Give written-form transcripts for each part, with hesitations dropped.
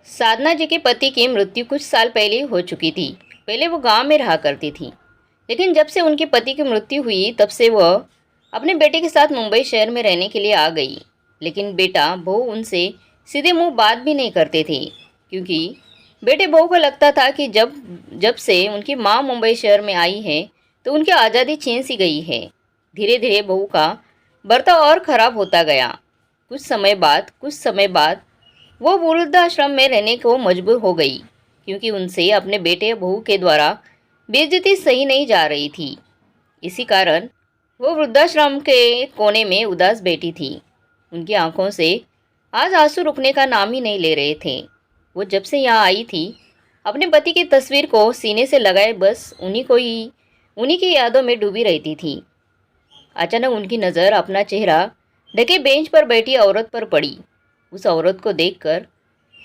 साधना जी के पति की मृत्यु कुछ साल पहले ही हो चुकी थी। पहले वो गांव में रहा करती थी, लेकिन जब से उनके पति की मृत्यु हुई तब से वह अपने बेटे के साथ मुंबई शहर में रहने के लिए आ गई। लेकिन बेटा बहू उनसे सीधे मुंह बात भी नहीं करते थे, क्योंकि बेटे बहू को लगता था कि जब जब से उनकी माँ मुंबई शहर में आई है तो उनकी आज़ादी छीन सी गई है। धीरे धीरे बहू का बर्ताव और ख़राब होता गया। कुछ समय बाद वो वृद्धाश्रम में रहने को मजबूर हो गई, क्योंकि उनसे अपने बेटे बहू के द्वारा बेइज्जती सही नहीं जा रही थी। इसी कारण वो वृद्धाश्रम के कोने में उदास बैठी थी। उनकी आंखों से आज आंसू रुकने का नाम ही नहीं ले रहे थे। वो जब से यहाँ आई थी अपने पति की तस्वीर को सीने से लगाए बस उन्हीं की यादों में डूबी रहती थी। अचानक उनकी नज़र अपना चेहरा ढके बेंच पर बैठी औरत पर पड़ी। उस औरत को देखकर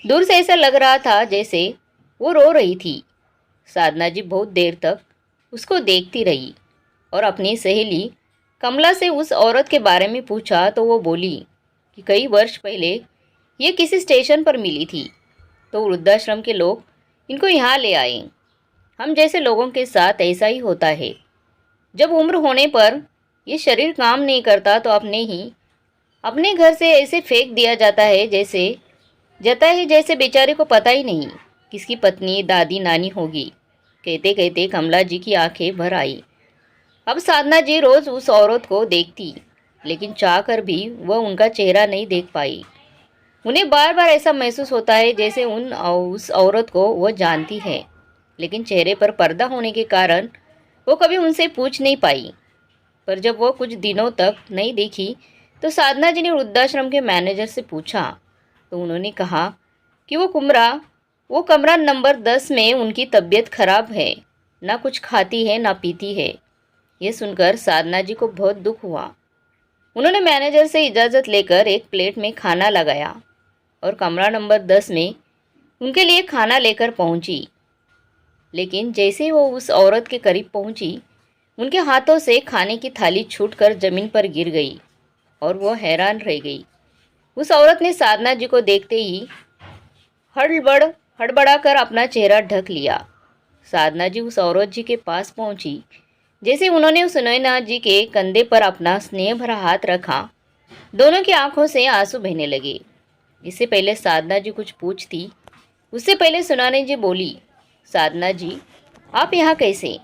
दूर से ऐसा लग रहा था जैसे वो रो रही थी। साधना जी बहुत देर तक उसको देखती रही और अपनी सहेली कमला से उस औरत के बारे में पूछा तो वो बोली कि कई वर्ष पहले ये किसी स्टेशन पर मिली थी, तो वृद्धाश्रम के लोग इनको यहाँ ले आए। हम जैसे लोगों के साथ ऐसा ही होता है। जब उम्र होने पर ये शरीर काम नहीं करता तो अपने घर से ऐसे फेंक दिया जाता है जैसे बेचारे को पता ही नहीं किसकी पत्नी दादी नानी होगी। कहते कहते कमला जी की आंखें भर आई। अब साधना जी रोज़ उस औरत को देखती, लेकिन चाह कर भी वह उनका चेहरा नहीं देख पाई। उन्हें बार बार ऐसा महसूस होता है जैसे उस औरत को वह जानती है, लेकिन चेहरे पर पर्दा होने के कारण वो कभी उनसे पूछ नहीं पाई। पर जब वो कुछ दिनों तक नहीं देखी तो साधना जी ने वृद्धाश्रम के मैनेजर से पूछा, तो उन्होंने कहा कि वो कमरा नंबर 10 में उनकी तबीयत खराब है, ना कुछ खाती है ना पीती है। ये सुनकर साधना जी को बहुत दुख हुआ। उन्होंने मैनेजर से इजाज़त लेकर एक प्लेट में खाना लगाया और कमरा नंबर 10 में उनके लिए खाना लेकर पहुंची। लेकिन जैसे ही वो उस औरत के करीब पहुंची, उनके हाथों से खाने की थाली छूटकर जमीन पर गिर गई और वो हैरान रह गई। उस औरत ने साधना जी को देखते ही हड़बड़ा कर अपना चेहरा ढक लिया। साधना जी उस औरत जी के पास पहुंची। जैसे उन्होंने उस सुनैना जी के कंधे पर अपना स्नेह भरा हाथ रखा, दोनों की आंखों से आंसू बहने लगे। इससे पहले साधना जी कुछ पूछती, उससे पहले सुनैना जी बोली, साधना जी आप यहाँ कैसे?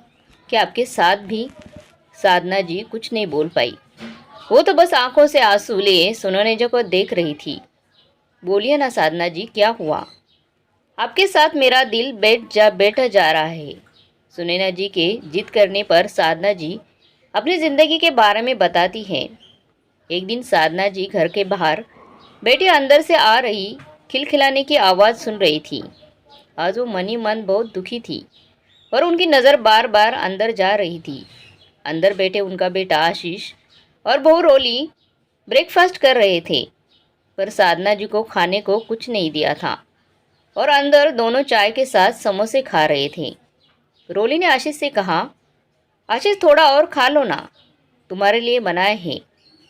क्या आपके साथ भी? साधना जी कुछ नहीं बोल पाई। वो तो बस आंखों से आंसू लिए सुनैना जी को देख रही थी। बोलिए ना साधना जी, क्या हुआ? आपके साथ मेरा दिल बैठ जा रहा है। सुनैना जी के जिद करने पर साधना जी अपनी ज़िंदगी के बारे में बताती हैं। एक दिन साधना जी घर के बाहर बैठी अंदर से आ रही खिलखिलाने की आवाज़ सुन रही थी। आज वो मन ही मन बहुत दुखी थी और उनकी नज़र बार बार अंदर जा रही थी। अंदर बैठे उनका बेटा आशीष और बहू रोली ब्रेकफास्ट कर रहे थे, पर साधना जी को खाने को कुछ नहीं दिया था और अंदर दोनों चाय के साथ समोसे खा रहे थे। रोली ने आशीष से कहा, आशीष थोड़ा और खा लो ना, तुम्हारे लिए बनाए हैं,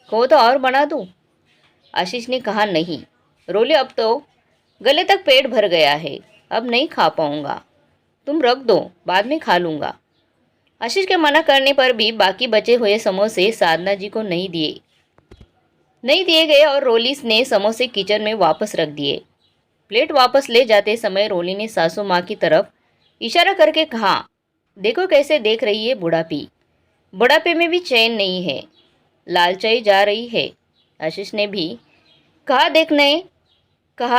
कहो तो और बना दूँ? आशीष ने कहा, नहीं रोली, अब तो गले तक पेट भर गया है, अब नहीं खा पाऊँगा, तुम रख दो, बाद में खा लूँगा। आशीष के मना करने पर भी बाकी बचे हुए समोसे साधना जी को नहीं दिए गए और रोली ने समोसे किचन में वापस रख दिए। प्लेट वापस ले जाते समय रोली ने सासू माँ की तरफ इशारा करके कहा, देखो कैसे देख रही है बुढ़ापे में भी चैन नहीं है, लालचाई जा रही है। आशीष ने भी कहा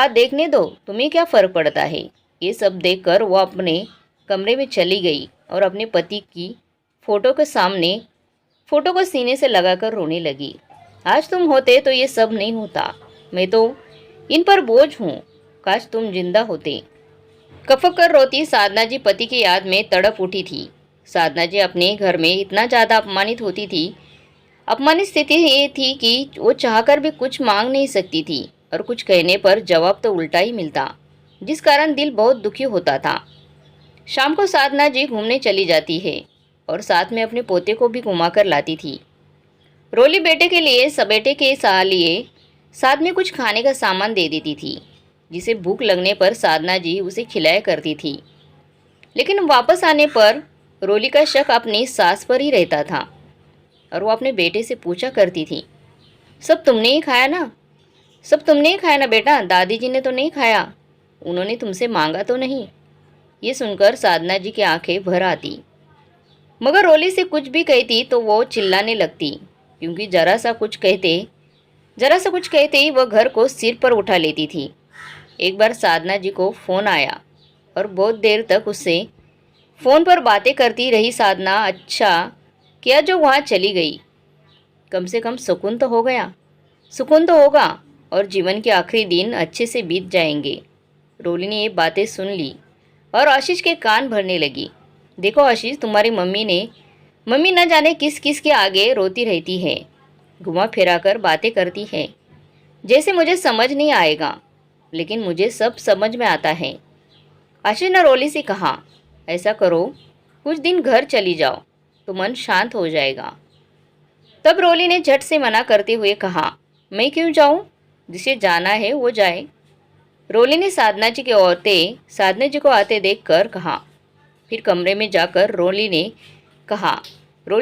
देखने दो, तुम्हें क्या फ़र्क पड़ता है। ये सब देखकर वो अपने कमरे में चली गई और अपने पति की फ़ोटो को सीने से लगाकर रोने लगी। आज तुम होते तो ये सब नहीं होता, मैं तो इन पर बोझ हूँ, काश तुम जिंदा होते। कफक कर रोती साधना जी पति की याद में तड़प उठी थी। साधना जी अपने घर में इतना ज़्यादा अपमानित स्थिति ये थी कि वो चाहकर भी कुछ मांग नहीं सकती थी और कुछ कहने पर जवाब तो उल्टा ही मिलता, जिस कारण दिल बहुत दुखी होता था। शाम को साधना जी घूमने चली जाती है और साथ में अपने पोते को भी घुमा कर लाती थी। रोली बेटे के लिए साथ में कुछ खाने का सामान दे देती थी। जिसे भूख लगने पर साधना जी उसे खिलाया करती थी। लेकिन वापस आने पर रोली का शक अपनी सास पर ही रहता था और वो अपने बेटे से पूछा करती थी, सब तुमने ही खाया ना? सब तुमने ही खाया ना बेटा? दादी जी ने तो नहीं खाया, उन्होंने तुमसे मांगा तो नहीं? ये सुनकर साधना जी की आंखें भर आती, मगर रोली से कुछ भी कहती तो वो चिल्लाने लगती, क्योंकि जरा सा कुछ कहते ही वह घर को सिर पर उठा लेती थी। एक बार साधना जी को फ़ोन आया और बहुत देर तक उससे फ़ोन पर बातें करती रही साधना। अच्छा किया जो वहाँ चली गई, कम से कम सुकून तो हो गया, सुकून तो होगा और जीवन के आखिरी दिन अच्छे से बीत जाएंगे। रोली ने ये बातें सुन ली और आशीष के कान भरने लगी। देखो आशीष, तुम्हारी मम्मी न जाने किस किस के आगे रोती रहती है, घुमा फिरा कर बातें करती है, जैसे मुझे समझ नहीं आएगा, लेकिन मुझे सब समझ में आता है। आशीष ने रोली से कहा, ऐसा करो कुछ दिन घर चली जाओ तो मन शांत हो जाएगा। तब रोली ने झट से मना करते हुए कहा, मैं क्यों जाऊं? जिसे जाना है वो जाए। रोली ने साधना जी को आते देखकर कहा। फिर कमरे में जाकर रोली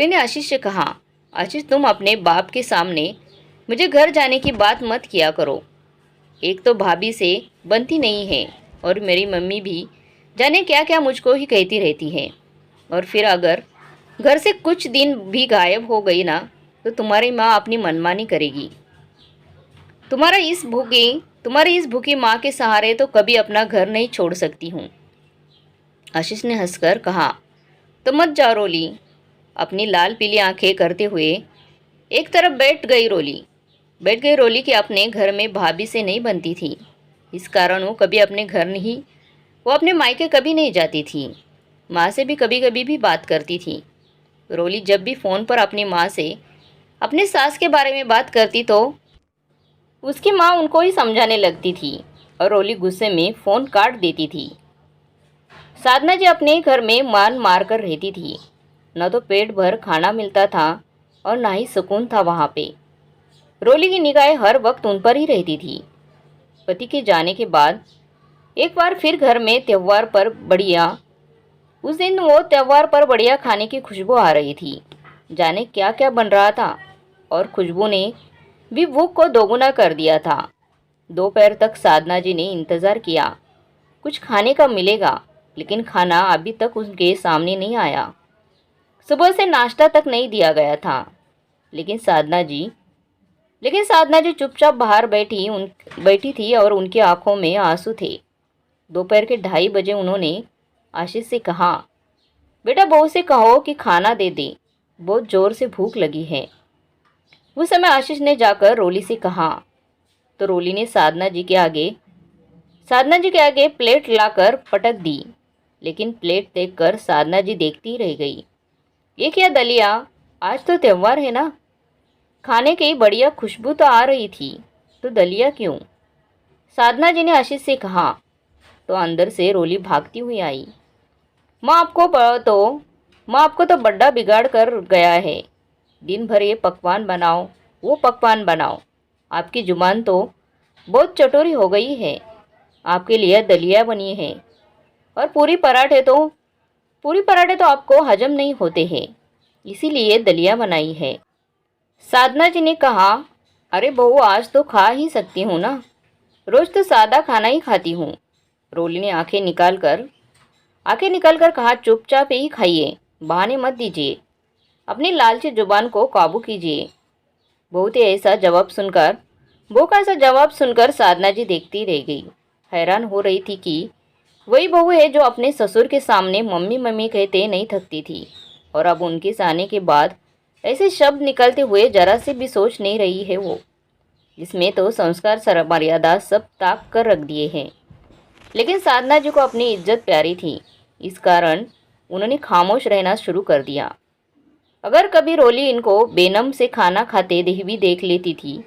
ने आशीष से कहा, आशीष तुम अपने बाप के सामने मुझे घर जाने की बात मत किया करो। एक तो भाभी से बनती नहीं है और मेरी मम्मी भी जाने क्या क्या मुझको ही कहती रहती है, और फिर अगर घर से कुछ दिन भी गायब हो गई ना तो तुम्हारी माँ अपनी मनमानी करेगी। तुम्हारी इस भूखी माँ के सहारे तो कभी अपना घर नहीं छोड़ सकती हूँ। आशीष ने हंसकर कहा, तो मत जाओ रोली। अपनी लाल पीली आंखें करते हुए एक तरफ बैठ गई रोली कि अपने घर में भाभी से नहीं बनती थी, इस कारण वो अपने मायके कभी नहीं जाती थी। माँ से भी कभी कभी भी बात करती थी। रोली जब भी फ़ोन पर अपनी माँ से अपने सास के बारे में बात करती तो उसकी माँ उनको ही समझाने लगती थी और रोली गुस्से में फ़ोन काट देती थी। साधना जी अपने घर में मान मार कर रहती थी, न तो पेट भर खाना मिलता था और ना ही सुकून था वहाँ पे। रोली की निगाहें हर वक्त उन पर ही रहती थी। पति के जाने के बाद एक बार फिर घर में त्योहार पर बढ़िया खाने की खुशबू आ रही थी। जाने क्या क्या बन रहा था और खुशबू ने भी भूख को दोगुना कर दिया था। दोपहर तक साधना जी ने इंतज़ार किया, कुछ खाने का मिलेगा, लेकिन खाना अभी तक उनके सामने नहीं आया। सुबह से नाश्ता तक नहीं दिया गया था, लेकिन साधना जी चुपचाप बाहर बैठी थी और उनकी आंखों में आंसू थे। दोपहर के 2:30 बजे उन्होंने आशीष से कहा, बेटा बहू से कहो कि खाना दे दे, बहुत ज़ोर से भूख लगी है। उस समय आशीष ने जाकर रोली से कहा तो रोली ने साधना जी के आगे प्लेट लाकर पटक दी, लेकिन प्लेट देखकर साधना जी देखती रह गई। ये क्या दलिया, आज तो त्योहार है ना, खाने की बढ़िया खुशबू तो आ रही थी, तो दलिया क्यों? साधना जी ने आशीष से कहा तो अंदर से रोली भागती हुई आई। माँ आपको तो बड़ा बिगाड़ कर गया है, दिन भर ये पकवान बनाओ वो पकवान बनाओ, आपकी जुबान तो बहुत चटोरी हो गई है। आपके लिए दलिया बनी है और पूरी पराठे तो आपको हजम नहीं होते हैं, इसीलिए दलिया बनाई है। साधना जी ने कहा, अरे बहू आज तो खा ही सकती हूँ ना, रोज़ तो सादा खाना ही खाती हूँ। रोली ने आंखें निकाल कर कहा, चुपचाप ही खाइए, बहाने मत दीजिए, अपनी लालची जुबान को काबू कीजिए। बहू का ऐसा जवाब सुनकर साधना जी देखती रह गई। हैरान हो रही थी कि वही बहू है जो अपने ससुर के सामने मम्मी मम्मी कहते नहीं थकती थी, और अब उनके आने के बाद ऐसे शब्द निकलते हुए जरा से भी सोच नहीं रही है वो। इसमें तो संस्कार मर्यादा सब ताक कर रख दिए हैं। लेकिन साधना जी को अपनी इज्जत प्यारी थी, इस कारण उन्होंने खामोश रहना शुरू कर दिया। अगर कभी रोली इनको बेनम से खाना खाते भी देख लेती थी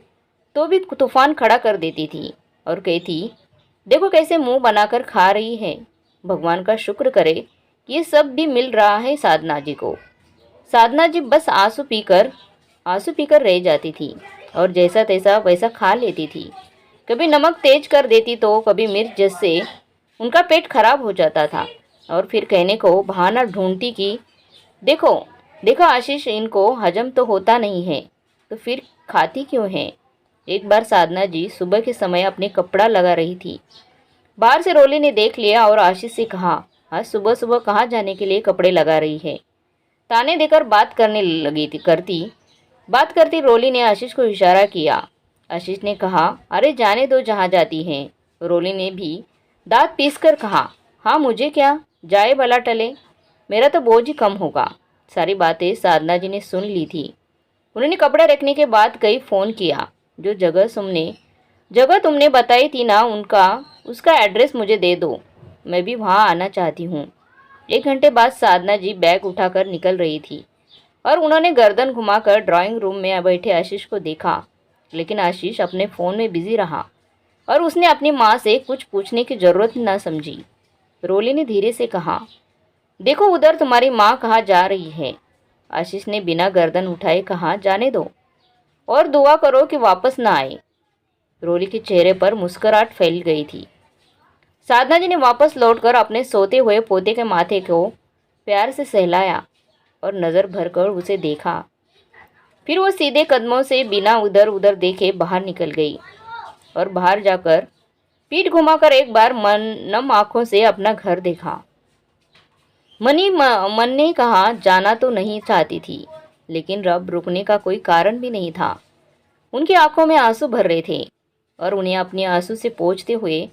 तो भी तूफान खड़ा कर देती थी और कहती, देखो कैसे मुंह बनाकर खा रही है, भगवान का शुक्र करे कि ये सब भी मिल रहा है साधना जी को। साधना जी बस आंसू पीकर रह जाती थी और जैसा तैसा वैसा खा लेती थी। कभी नमक तेज कर देती तो कभी मिर्च, जिससे उनका पेट खराब हो जाता था। और फिर कहने को बहाना ढूंढती कि देखो देखो आशीष, इनको हजम तो होता नहीं है, तो फिर खाती क्यों है। एक बार साधना जी सुबह के समय अपने कपड़ा लगा रही थी। बाहर से रोली ने देख लिया और आशीष से कहा, आज सुबह सुबह कहाँ जाने के लिए कपड़े लगा रही है। ताने देकर बात करने लगी थी करती बात करती रोली ने आशीष को इशारा किया। आशीष ने कहा, अरे जाने दो जहाँ जाती हैं। रोली ने भी दांत पीसकर कहा, हाँ मुझे क्या, जाए भला टले, मेरा तो बोझ ही कम होगा। सारी बातें साधना जी ने सुन ली थी। उन्होंने कपड़े रखने के बाद कई फ़ोन किया। जो जगह तुमने बताई थी ना, उसका एड्रेस मुझे दे दो, मैं भी वहाँ आना चाहती हूँ। 1 घंटे बाद साधना जी बैग उठाकर निकल रही थी और उन्होंने गर्दन घुमाकर ड्राइंग रूम में बैठे आशीष को देखा। लेकिन आशीष अपने फ़ोन में बिजी रहा और उसने अपनी माँ से कुछ पूछने की ज़रूरत न समझी। रोली ने धीरे से कहा, देखो उधर तुम्हारी माँ कहाँ जा रही है। आशीष ने बिना गर्दन उठाए कहा, जाने दो और दुआ करो कि वापस न आए। रोली के चेहरे पर मुस्कुराहट फैल गई थी। साधना जी ने वापस लौटकर अपने सोते हुए पोते के माथे को प्यार से सहलाया और नज़र भरकर उसे देखा। फिर वो सीधे कदमों से बिना उधर उधर देखे बाहर निकल गई और बाहर जाकर पीठ घुमाकर एक बार नम आंखों से अपना घर देखा। मन ने कहा, जाना तो नहीं चाहती थी, लेकिन अब रुकने का कोई कारण भी नहीं था। उनकी आंखों में आंसू भर रहे थे और उन्हें अपने आंसू से पोंछते हुए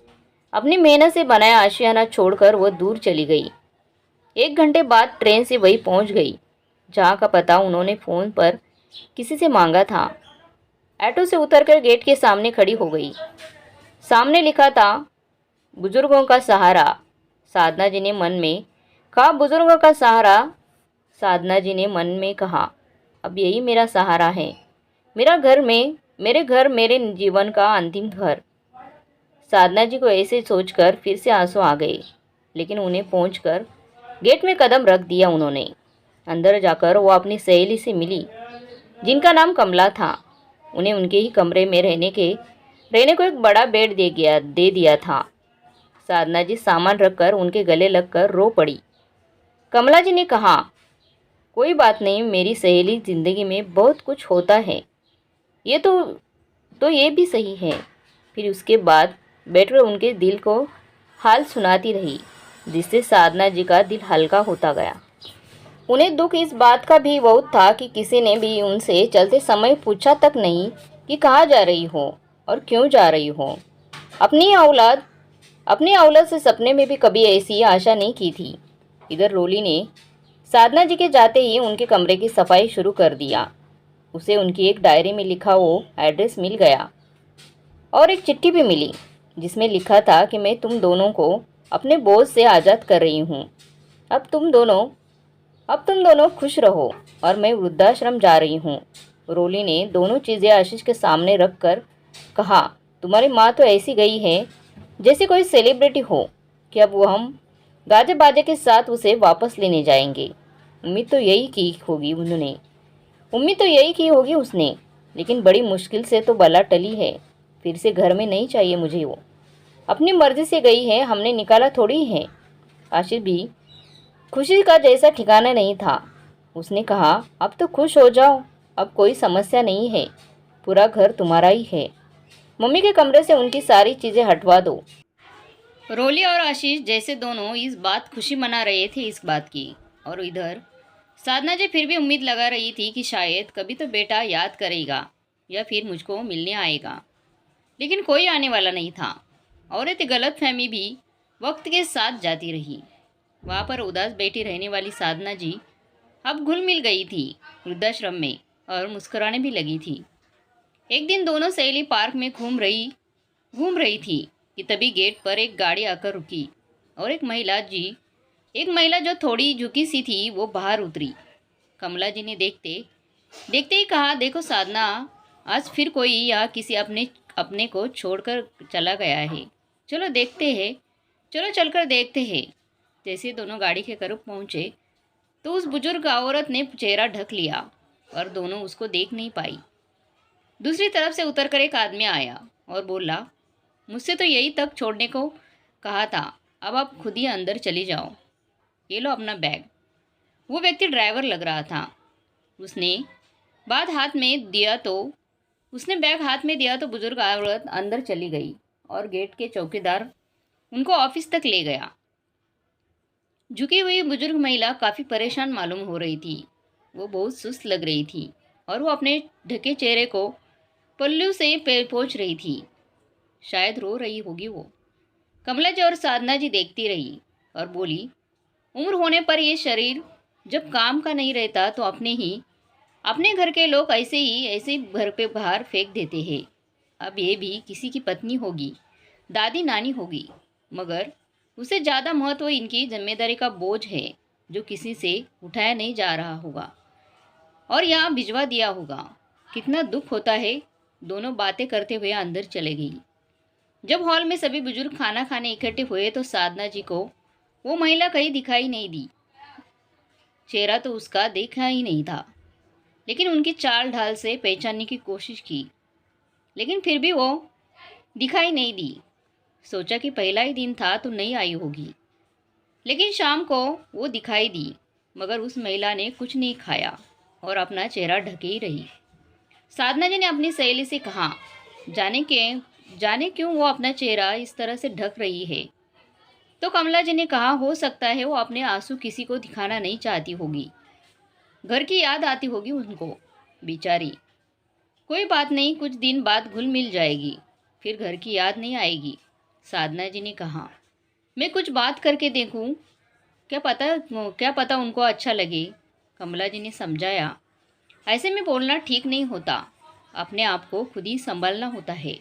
अपनी मेहनत से बनाया आशियाना छोड़कर वो दूर चली गई। 1 घंटे बाद ट्रेन से वही पहुंच गई जहाँ का पता उन्होंने फ़ोन पर किसी से मांगा था। ऑटो से उतरकर गेट के सामने खड़ी हो गई। सामने लिखा था, बुजुर्गों का सहारा। साधना जी ने मन में कहा, बुजुर्गों का सहारा। साधना जी ने मन में कहा, अब यही मेरा सहारा है, मेरे घर, मेरे जीवन का अंतिम घर। साधना जी को ऐसे सोचकर फिर से आंसू आ गए, लेकिन उन्हें पहुंचकर गेट में कदम रख दिया उन्होंने। अंदर जाकर वो अपनी सहेली से मिली, जिनका नाम कमला था। उन्हें उनके ही कमरे में रहने को एक बड़ा बेड दे दिया था। साधना जी सामान रखकर उनके गले लगकर रो पड़ी। कमला जी ने कहा, कोई बात नहीं मेरी सहेली, जिंदगी में बहुत कुछ होता है, ये तो ये भी सही है। फिर उसके बाद बैठकर उनके दिल को हाल सुनाती रही, जिससे साधना जी का दिल हल्का होता गया। उन्हें दुख इस बात का भी बहुत था कि किसी ने भी उनसे चलते समय पूछा तक नहीं कि कहाँ जा रही हो और क्यों जा रही हो। अपनी औलाद से सपने में भी कभी ऐसी आशा नहीं की थी। इधर रोली ने साधना जी के जाते ही उनके कमरे की सफाई शुरू कर दिया। उसे उनकी एक डायरी में लिखा वो एड्रेस मिल गया और एक चिट्ठी भी मिली, जिसमें लिखा था कि मैं तुम दोनों को अपने बोझ से आज़ाद कर रही हूँ। अब तुम दोनों खुश रहो और मैं वृद्धाश्रम जा रही हूँ। रोली ने दोनों चीज़ें आशीष के सामने रख कर कहा, तुम्हारी माँ तो ऐसी गई है जैसे कोई सेलिब्रिटी हो कि अब वो हम गाजे बाजे के साथ उसे वापस लेने जाएंगे। उम्मीद तो यही की होगी उसने, लेकिन बड़ी मुश्किल से तो बला टली है। फिर से घर में नहीं चाहिए मुझे, वो अपनी मर्जी से गई है, हमने निकाला थोड़ी है। आशीष भी खुशी का जैसा ठिकाना नहीं था। उसने कहा, अब तो खुश हो जाओ, अब कोई समस्या नहीं है, पूरा घर तुम्हारा ही है। मम्मी के कमरे से उनकी सारी चीज़ें हटवा दो। रोली और आशीष जैसे दोनों इस बात खुशी मना रहे थे इस बात की, और इधर साधना जी फिर भी उम्मीद लगा रही थी कि शायद कभी तो बेटा याद करेगा या फिर मुझको मिलने आएगा, लेकिन कोई आने वाला नहीं था। और एक गलतफहमी भी वक्त के साथ जाती रही। वहाँ पर उदास बैठी रहने वाली साधना जी अब घुल मिल गई थी वृद्धाश्रम में और मुस्कुराने भी लगी थी। एक दिन दोनों सहेली पार्क में घूम रही थी कि तभी गेट पर एक गाड़ी आकर रुकी और एक महिला जो थोड़ी झुकी सी थी वो बाहर उतरी। कमला जी ने देखते ही कहा, देखो साधना, आज फिर कोई या किसी अपने को छोड़कर चला गया है। चलो चलकर देखते हैं। जैसे दोनों गाड़ी के करीब पहुँचे तो उस बुजुर्ग औरत ने चेहरा ढक लिया और दोनों उसको देख नहीं पाई। दूसरी तरफ से उतरकर एक आदमी आया और बोला, मुझसे तो यही तक छोड़ने को कहा था, अब आप खुद ही अंदर चली जाओ। ये लो अपना बैग। वो व्यक्ति ड्राइवर लग रहा था। उसने बाद हाथ में दिया तो उसने बैग हाथ में दिया तो बुजुर्ग औरत अंदर चली गई और गेट के चौकीदार उनको ऑफिस तक ले गया। झुकी हुई बुजुर्ग महिला काफ़ी परेशान मालूम हो रही थी। वो बहुत सुस्त लग रही थी और वो अपने ढके चेहरे को पल्लू से पोंछ रही थी। शायद रो रही होगी वो। कमला जी और साधना जी देखती रही और बोली, उम्र होने पर ये शरीर जब काम का नहीं रहता तो अपने घर के लोग ऐसे घर पे बाहर फेंक देते हैं। अब ये भी किसी की पत्नी होगी, दादी नानी होगी, मगर उसे ज़्यादा महत्व इनकी जिम्मेदारी का बोझ है जो किसी से उठाया नहीं जा रहा होगा और यहाँ भिजवा दिया होगा। कितना दुख होता है। दोनों बातें करते हुए अंदर चले गई। जब हॉल में सभी बुजुर्ग खाना खाने इकट्ठे हुए तो साधना जी को वो महिला कहीं दिखाई नहीं दी। चेहरा तो उसका देखा ही नहीं था, लेकिन उनकी चाल ढाल से पहचानने की कोशिश की, लेकिन फिर भी वो दिखाई नहीं दी। सोचा कि पहला ही दिन था तो नहीं आई होगी, लेकिन शाम को वो दिखाई दी, मगर उस महिला ने कुछ नहीं खाया और अपना चेहरा ढके ही रही। साधना जी ने अपनी सहेली से कहा, जाने क्यों वो अपना चेहरा इस तरह से ढक रही है। तो कमला जी ने कहा, हो सकता है वो अपने आंसू किसी को दिखाना नहीं चाहती होगी, घर की याद आती होगी उनको, बेचारी। कोई बात नहीं, कुछ दिन बाद घुल मिल जाएगी, फिर घर की याद नहीं आएगी। साधना जी ने कहा, मैं कुछ बात करके देखूं, क्या पता उनको अच्छा लगे। कमला जी ने समझाया, ऐसे में बोलना ठीक नहीं होता, अपने आप को खुद ही संभालना होता है।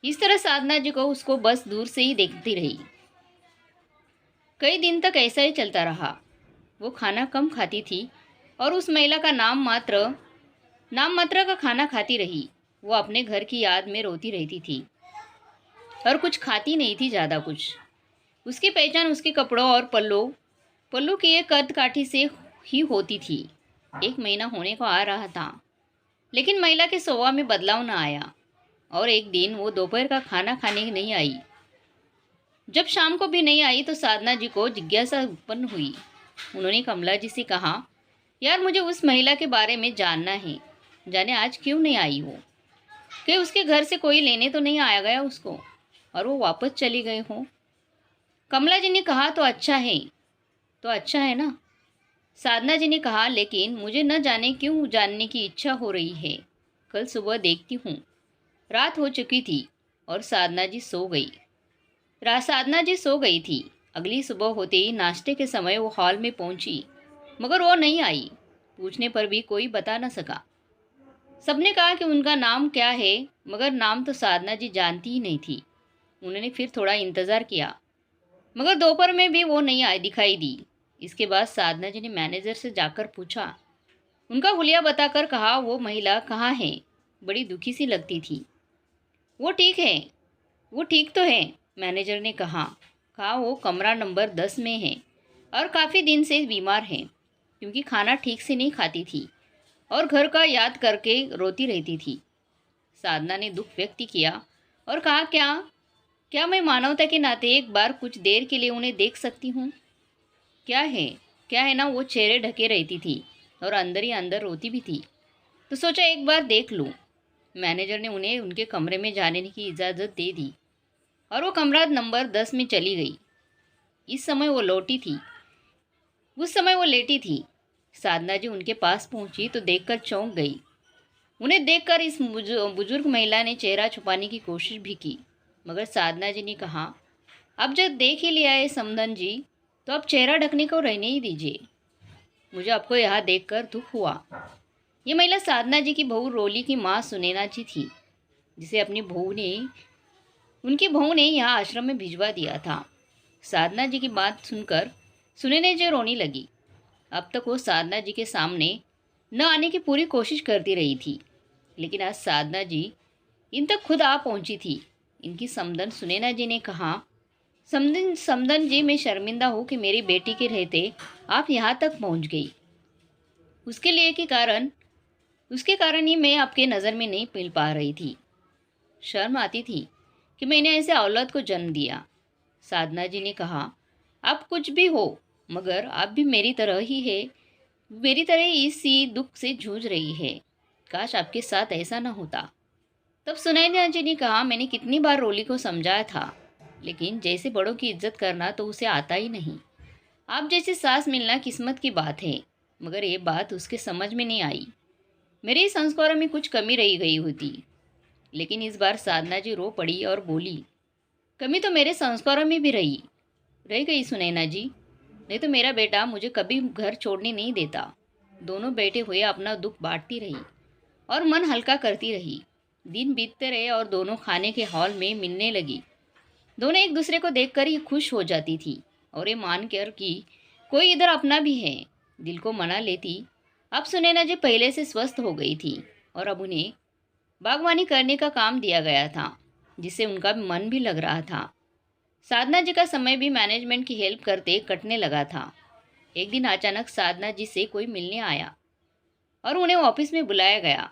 इस तरह साधना जी को उसको बस दूर से ही देखती रही। कई दिन तक ऐसा ही चलता रहा। वो खाना कम खाती थी और उस महिला का नाम मात्र का खाना खाती रही। वो अपने घर की याद में रोती रहती थी और कुछ खाती नहीं थी ज़्यादा कुछ। उसकी पहचान उसके कपड़ों और पल्लू की एक कद काठी से ही होती थी। 1 महीना होने को आ रहा था, लेकिन महिला के स्वभाव में बदलाव न आया और एक दिन वो दोपहर का खाना खाने नहीं आई। जब शाम को भी नहीं आई तो साधना जी को जिज्ञासा उत्पन्न हुई। उन्होंने कमला जी से कहा, यार मुझे उस महिला के बारे में जानना है, जाने आज क्यों नहीं आई वो, कि उसके घर से कोई लेने तो नहीं आया गया उसको और वो वापस चली गई हो। कमला जी ने कहा, तो अच्छा है ना। साधना जी ने कहा, लेकिन मुझे न जाने क्यों जानने की इच्छा हो रही है। कल सुबह देखती हूँ। रात हो चुकी थी और साधना जी सो गई थी। अगली सुबह होते ही नाश्ते के समय वो हॉल में पहुंची, मगर वो नहीं आई। पूछने पर भी कोई बता न सका। सबने कहा कि उनका नाम क्या है, मगर नाम तो साधना जी जानती ही नहीं थी। उन्होंने फिर थोड़ा इंतज़ार किया, मगर दोपहर में भी वो नहीं आई दिखाई दी। इसके बाद साधना जी ने मैनेजर से जाकर पूछा। उनका हुलिया बताकर कहा, वो महिला कहाँ है। बड़ी दुखी सी लगती थी। वो ठीक है, वो ठीक तो है, मैनेजर ने कहा वो कमरा नंबर 10 में है और काफ़ी दिन से बीमार है, क्योंकि खाना ठीक से नहीं खाती थी और घर का याद करके रोती रहती थी। साधना ने दुख व्यक्त किया और कहा, क्या मैं मानवता के नाते एक बार कुछ देर के लिए उन्हें देख सकती हूँ। क्या है ना, वो चेहरे ढके रहती थी और अंदर ही अंदर रोती भी थी, तो सोचा एक बार देख लूँ। मैनेजर ने उन्हें उनके कमरे में जाने की इजाज़त दे दी और वो कमरा नंबर 10 में चली गई। उस समय वो लेटी थी। साधना जी उनके पास पहुंची तो देखकर चौंक गई। उन्हें देखकर इस बुजुर्ग महिला ने चेहरा छुपाने की कोशिश भी की, मगर साधना जी ने कहा, अब जब देख ही लिया है समधन जी, तो अब चेहरा ढकने को रहने ही दीजिए। मुझे आपको यहाँ देखकर दुख हुआ। ये महिला साधना जी की बहू रोली की माँ सुनैना जी थी, जिसे उनकी बहू ने यहाँ आश्रम में भिजवा दिया था। साधना जी की बात सुनकर सुनैना जी रोने लगी। अब तक वो साधना जी के सामने न आने की पूरी कोशिश करती रही थी, लेकिन आज साधना जी इन तक खुद आ पहुंची थी। इनकी समधन सुनैना जी ने कहा, समधन जी, मैं शर्मिंदा हूँ कि मेरी बेटी के रहते आप यहाँ तक पहुँच गई। उसके कारण ही मैं आपके नज़र में नहीं मिल पा रही थी। शर्म आती थी कि मैंने ऐसे औलाद को जन्म दिया। साधना जी ने कहा, आप कुछ भी हो, मगर आप भी मेरी तरह ही है, मेरी तरह इसी दुख से जूझ रही है। काश आपके साथ ऐसा न होता। तब सुनैना जी ने कहा, मैंने कितनी बार रोली को समझाया था, लेकिन जैसे बड़ों की इज्जत करना तो उसे आता ही नहीं। आप जैसी सास मिलना किस्मत की बात है, मगर ये बात उसके समझ में नहीं आई। मेरे संस्कारों में कुछ कमी रह गई होती। लेकिन इस बार साधना जी रो पड़ी और बोली, कमी तो मेरे संस्कारों में भी रह गई सुनैना जी। नहीं तो मेरा बेटा मुझे कभी घर छोड़ने नहीं देता। दोनों बैठे हुए अपना दुख बांटती रही और मन हल्का करती रही। दिन बीतते रहे और दोनों खाने के हॉल में मिलने लगी। दोनों एक दूसरे को देखकर ही खुश हो जाती थी और ये मान कर कि कोई इधर अपना भी है, दिल को मना लेती। अब सुनैना जी पहले से स्वस्थ हो गई थी और अब उन्हें बागवानी करने का काम दिया गया था, जिससे उनका मन भी लग रहा था। साधना जी का समय भी मैनेजमेंट की हेल्प करते कटने लगा था। एक दिन अचानक साधना जी से कोई मिलने आया और उन्हें ऑफिस में बुलाया गया।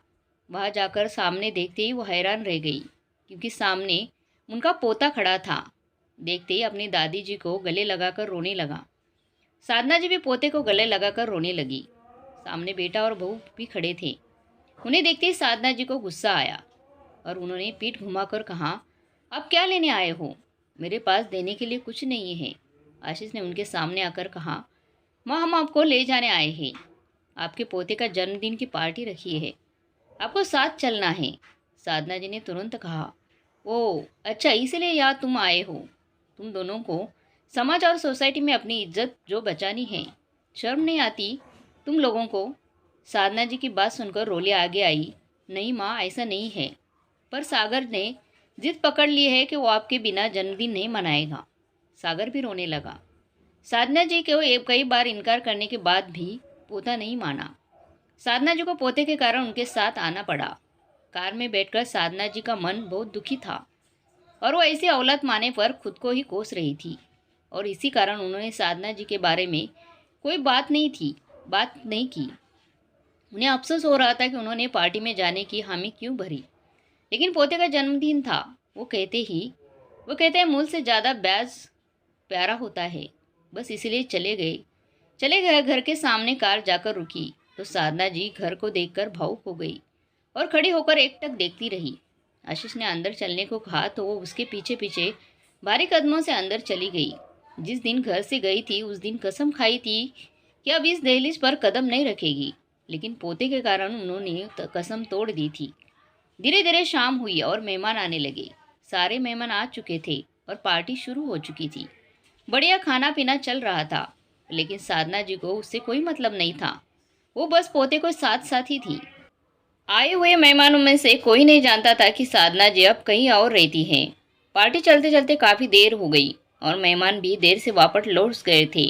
वहां जाकर सामने देखते ही वो हैरान रह गई, क्योंकि सामने उनका पोता खड़ा था। देखते ही अपनी दादी जी को गले लगाकर रोने लगा। साधना जी भी पोते को गले लगाकर रोने लगी। सामने बेटा और बहू भी खड़े थे। उन्हें देखते ही साधना जी को गुस्सा आया और उन्होंने पीठ घुमाकर कहा, अब क्या लेने आए हो? मेरे पास देने के लिए कुछ नहीं है। आशीष ने उनके सामने आकर कहा, माँ, हम आपको ले जाने आए हैं। आपके पोते का जन्मदिन की पार्टी रखी है, आपको साथ चलना है। साधना जी ने तुरंत कहा, ओ अच्छा, इसलिए यार तुम आए हो। तुम दोनों को समाज और सोसाइटी में अपनी इज्जत जो बचानी है, शर्म नहीं आती तुम लोगों को? साधना जी की बात सुनकर रोली आगे आई, नहीं माँ, ऐसा नहीं है, पर सागर ने जिद पकड़ ली है कि वो आपके बिना जन्मदिन नहीं मनाएगा। सागर भी रोने लगा। साधना जी को कई बार इनकार करने के बाद भी पोता नहीं माना। साधना जी को पोते के कारण उनके साथ आना पड़ा। कार में बैठकर साधना जी का मन बहुत दुखी था और वो ऐसी औलाद माने पर खुद को ही कोस रही थी, और इसी कारण उन्होंने साधना जी के बारे में कोई बात नहीं की। उन्हें अफसोस हो रहा था कि उन्होंने पार्टी में जाने की हामी क्यों भरी। लेकिन पोते का जन्मदिन था, वो कहते हैं मूल से ज़्यादा ब्याज प्यारा होता है। बस इसीलिए चले गए। घर के सामने कार जाकर रुकी तो साधना जी घर को देखकर भावुक हो गई और खड़ी होकर एकटक देखती रही। आशीष ने अंदर चलने को कहा तो वो उसके पीछे पीछे भारी कदमों से अंदर चली गई। जिस दिन घर से गई थी उस दिन कसम खाई थी कि अब इस दहलीज पर कदम नहीं रखेगी, लेकिन पोते के कारण उन्होंने कसम तोड़ दी थी। धीरे धीरे शाम हुई और मेहमान आने लगे। सारे मेहमान आ चुके थे और पार्टी शुरू हो चुकी थी। बढ़िया खाना पीना चल रहा था, लेकिन साधना जी को उससे कोई मतलब नहीं था। वो बस पोते को साथ साथ ही थी। आए हुए मेहमानों में से कोई नहीं जानता था कि साधना जी अब कहीं और रहती हैं। पार्टी चलते चलते काफ़ी देर हो गई और मेहमान भी देर से वापस लौट गए थे।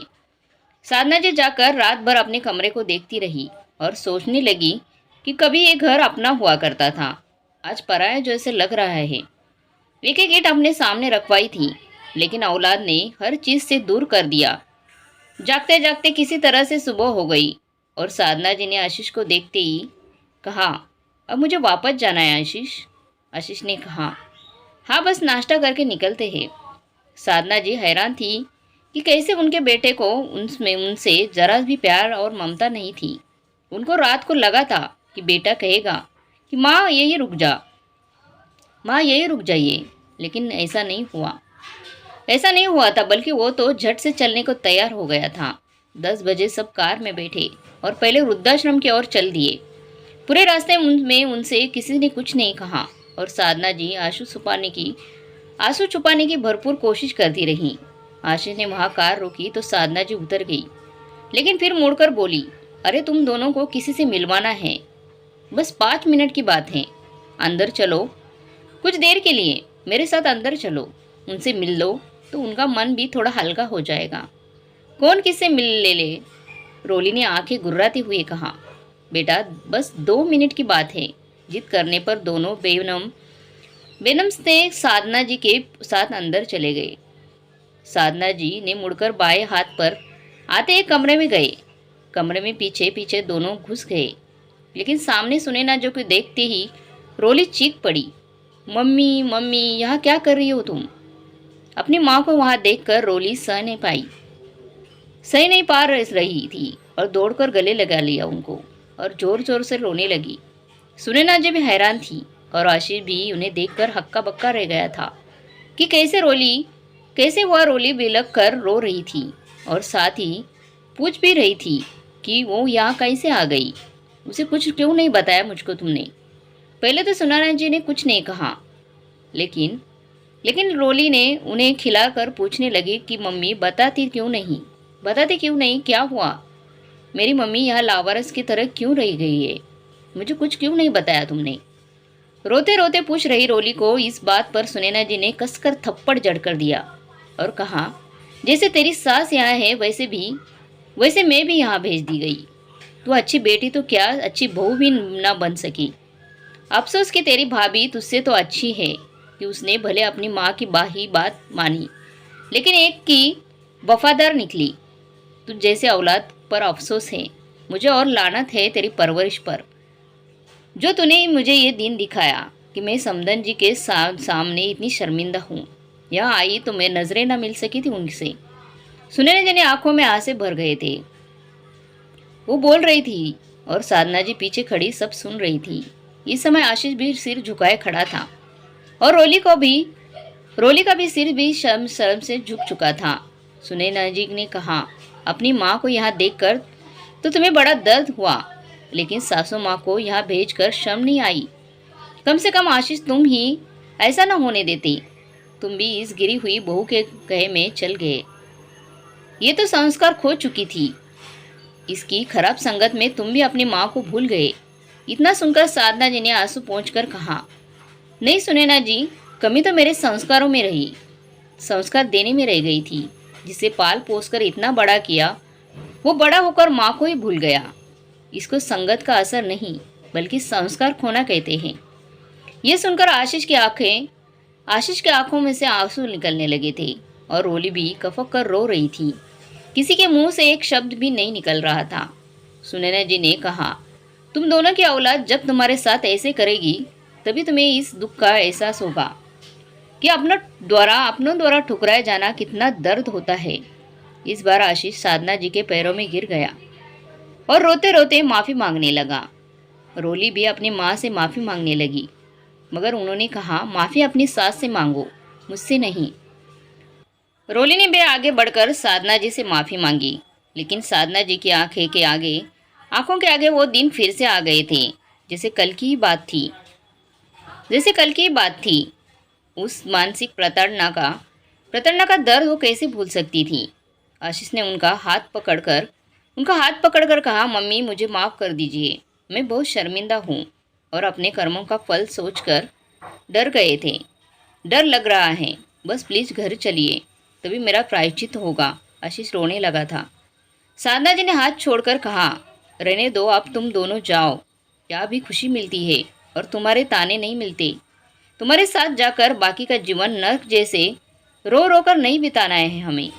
साधना जी जाकर रात भर अपने कमरे को देखती रही और सोचने लगी कि कभी ये घर अपना हुआ करता था, आज पराया जैसे लग रहा है। एक एक ईंट अपने सामने रखवाई थी, लेकिन औलाद ने हर चीज़ से दूर कर दिया। जागते जागते किसी तरह से सुबह हो गई और साधना जी ने आशीष को देखते ही कहा, अब मुझे वापस जाना है आशीष। आशीष ने कहा, हाँ, बस नाश्ता करके निकलते हैं। साधना जी हैरान थी कि कैसे उनके बेटे को उनसे जरा भी प्यार और ममता नहीं थी। उनको रात को लगा था कि बेटा कहेगा कि माँ यही रुक जा, माँ यही रुक जाइए, लेकिन ऐसा नहीं हुआ था, बल्कि वो तो झट से चलने को तैयार हो गया था। 10 बजे सब कार में बैठे और पहले वृद्धाश्रम की ओर चल दिए। पूरे रास्ते में उनसे किसी ने कुछ नहीं कहा और साधना जी आंसू छुपाने की भरपूर कोशिश करती रही। आशीष ने वहाँ कार रोकी तो साधना जी उतर गई, लेकिन फिर मुड़कर बोली, अरे तुम दोनों को किसी से मिलवाना है, बस 5 मिनट की बात है, अंदर चलो, कुछ देर के लिए मेरे साथ अंदर चलो, उनसे मिल लो तो उनका मन भी थोड़ा हल्का हो जाएगा। कौन किससे मिल ले? रोली ने आंखें गुर्राते हुए कहा, बेटा बस 2 मिनट की बात है। जिद करने पर दोनों बेनम से साधना जी के साथ अंदर चले गए। साधना जी ने मुड़कर बाएं हाथ पर आते एक कमरे में गए। कमरे में पीछे पीछे दोनों घुस गए, लेकिन सामने सुनैना जी को देखते ही रोली चीख पड़ी। मम्मी मम्मी यहाँ क्या कर रही हो तुम? अपनी माँ को वहाँ देखकर रोली सह नहीं पा रही थी और दौड़कर गले लगा लिया उनको और जोर जोर से रोने लगी। सुनैना जी भी हैरान थी और आशीष भी उन्हें देखकर हक्का बक्का रह गया था कि कैसे वह रोली बिलख कर रो रही थी और साथ ही पूछ भी रही थी कि वो यहाँ कैसे आ गई। उसे कुछ क्यों नहीं बताया मुझको तुमने? पहले तो सुनैना जी ने कुछ नहीं कहा, लेकिन लेकिन रोली ने उन्हें खिलाकर पूछने लगी कि मम्मी बताते क्यों नहीं, क्या हुआ? मेरी मम्मी यहाँ लावारस की तरह क्यों रह गई है? मुझे कुछ क्यों नहीं बताया तुमने? रोते रोते पूछ रही रोली को इस बात पर सुनैना जी ने कसकर थप्पड़ जड़कर दिया और कहा, जैसे तेरी सास यहाँ है वैसे मैं भी यहाँ भेज दी गई। तू अच्छी बेटी तो क्या अच्छी बहू भी ना बन सकी। अफसोस कि तेरी भाभी तुझसे तो अच्छी है कि उसने भले अपनी माँ की बाही बात मानी, लेकिन एक की वफादार निकली। तुझ जैसे औलाद पर अफसोस है मुझे और लानत है तेरी परवरिश पर, जो तूने मुझे ये दिन दिखाया कि मैं समदन जी के सामने इतनी शर्मिंदा हूँ। यहाँ आई तो मैं नजरें न मिल सकी थी उनसे। सुनैना जी ने आंखों में आंसू भर गए थे। वो बोल रही थी और साधना जी पीछे खड़ी सब सुन रही थी। इस समय आशीष भी सिर झुकाए खड़ा था और रोली का भी सिर भी शर्म शर्म से झुक चुका था। सुनैना जी ने कहा, अपनी माँ को यहाँ देखकर तो तुम्हें बड़ा दर्द हुआ, लेकिन सासू माँ को यहाँ भेजकर शर्म नहीं आई। कम से कम आशीष तुम ही ऐसा न होने देती। तुम भी इस गिरी हुई बहू के कहे में चल गए। ये तो संस्कार खो चुकी थी। इसकी खराब संगत में तुम भी अपनी माँ को भूल गए। इतना सुनकर साधना जी ने आंसू पोंछकर कहा, नहीं सुनैना जी, कमी तो मेरे संस्कारों में रही, संस्कार देने में रह गई थी। जिसे पाल पोस कर इतना बड़ा किया वो बड़ा होकर माँ को ही भूल गया। इसको संगत का असर नहीं बल्कि संस्कार खोना कहते हैं। ये सुनकर आशीष के आंखों में से आंसू निकलने लगे थे और रोली भी कफक कर रो रही थी। किसी के मुंह से एक शब्द भी नहीं निकल रहा था। सुनैना जी ने कहा, तुम दोनों की औलाद जब तुम्हारे साथ ऐसे करेगी तभी तुम्हें इस दुख का एहसास होगा कि अपनों द्वारा ठुकराया जाना कितना दर्द होता है। इस बार आशीष साधना जी के पैरों में गिर गया और रोते रोते माफ़ी मांगने लगा। रोली भी अपनी माँ से माफ़ी मांगने लगी, मगर उन्होंने कहा, माफ़ी अपनी सास से मांगो, मुझसे नहीं। रोली ने भी आगे बढ़कर साधना जी से माफ़ी मांगी, लेकिन साधना जी की आंखों के आगे वो दिन फिर से आ गए थे जैसे कल की ही बात थी। उस मानसिक प्रताड़ना का दर्द वो कैसे भूल सकती थी। आशीष ने उनका हाथ पकड़कर कहा, मम्मी मुझे माफ़ कर दीजिए, मैं बहुत शर्मिंदा हूँ और अपने कर्मों का फल सोचकर डर लग रहा है। बस प्लीज़ घर चलिए, तभी मेरा प्रायश्चित होगा। आशीष रोने लगा था। साधना जी ने हाथ छोड़कर कहा, रहने दो, अब तुम दोनों जाओ। क्या भी खुशी मिलती है और तुम्हारे ताने नहीं मिलते। तुम्हारे साथ जाकर बाकी का जीवन नर्क जैसे रो रो कर नहीं बिताना है हमें।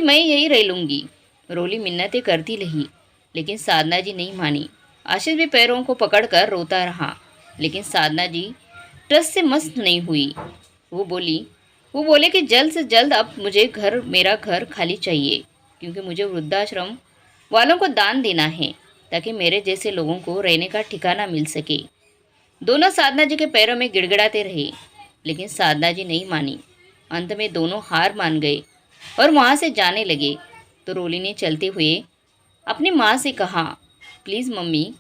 मैं यही रह लूँगी। रोली मिन्नतें करती रही, लेकिन साधना जी नहीं मानी। आशीष भी पैरों को पकड़कर रोता रहा, लेकिन साधना जी ट्रस्ट से मस्त नहीं हुई। वो बोले कि जल्द से जल्द अब मेरा घर खाली चाहिए, क्योंकि मुझे वृद्धाश्रम वालों को दान देना है ताकि मेरे जैसे लोगों को रहने का ठिकाना मिल सके। दोनों साधना जी के पैरों में गिड़गिड़ाते रहे, लेकिन साधना जी नहीं मानी। अंत में दोनों हार मान गए और वहाँ से जाने लगे तो रोली ने चलते हुए अपनी माँ से कहा, प्लीज़ मम्मी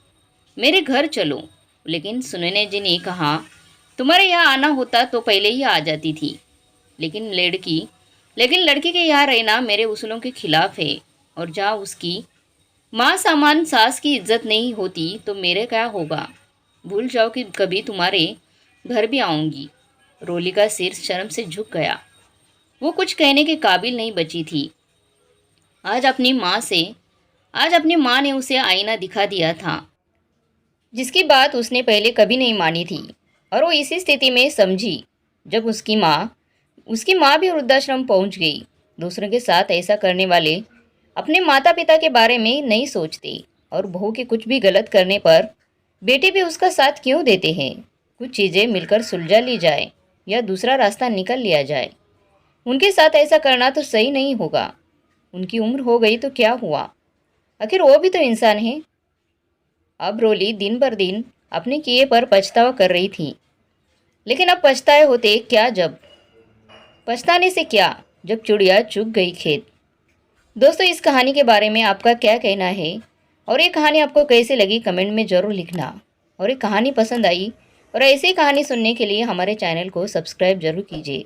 मेरे घर चलो। लेकिन सुनैना जी ने कहा, तुम्हारे यहाँ आना होता तो पहले ही आ जाती थी, लेकिन लड़की के यहाँ रहना मेरे उसूलों के खिलाफ है, और जहाँ उसकी माँ सामान सास की इज्जत नहीं होती तो मेरे क्या होगा। भूल जाओ कि कभी तुम्हारे घर भी आऊँगी। रोली का सिर शर्म से झुक गया। वो कुछ कहने के काबिल नहीं बची थी। आज अपनी माँ ने उसे आईना दिखा दिया था, जिसकी बात उसने पहले कभी नहीं मानी थी, और वो इसी स्थिति में समझी जब उसकी माँ भी वृद्धाश्रम पहुंच गई। दूसरों के साथ ऐसा करने वाले अपने माता पिता के बारे में नहीं सोचते और बहू के कुछ भी गलत करने पर बेटे भी उसका साथ क्यों देते हैं? कुछ चीज़ें मिलकर सुलझा ली जाए या दूसरा रास्ता निकल लिया जाए। उनके साथ ऐसा करना तो सही नहीं होगा। उनकी उम्र हो गई तो क्या हुआ, आखिर वो भी तो इंसान है। अब रोली दिन पर दिन अपने किए पर पछतावा कर रही थी, लेकिन अब पछताए होते क्या जब, पछताने से क्या जब चिड़िया चुग गई खेत। दोस्तों, इस कहानी के बारे में आपका क्या कहना है और ये कहानी आपको कैसे लगी कमेंट में ज़रूर लिखना। और ये कहानी पसंद आई और ऐसी कहानी सुनने के लिए हमारे चैनल को सब्सक्राइब जरूर कीजिए।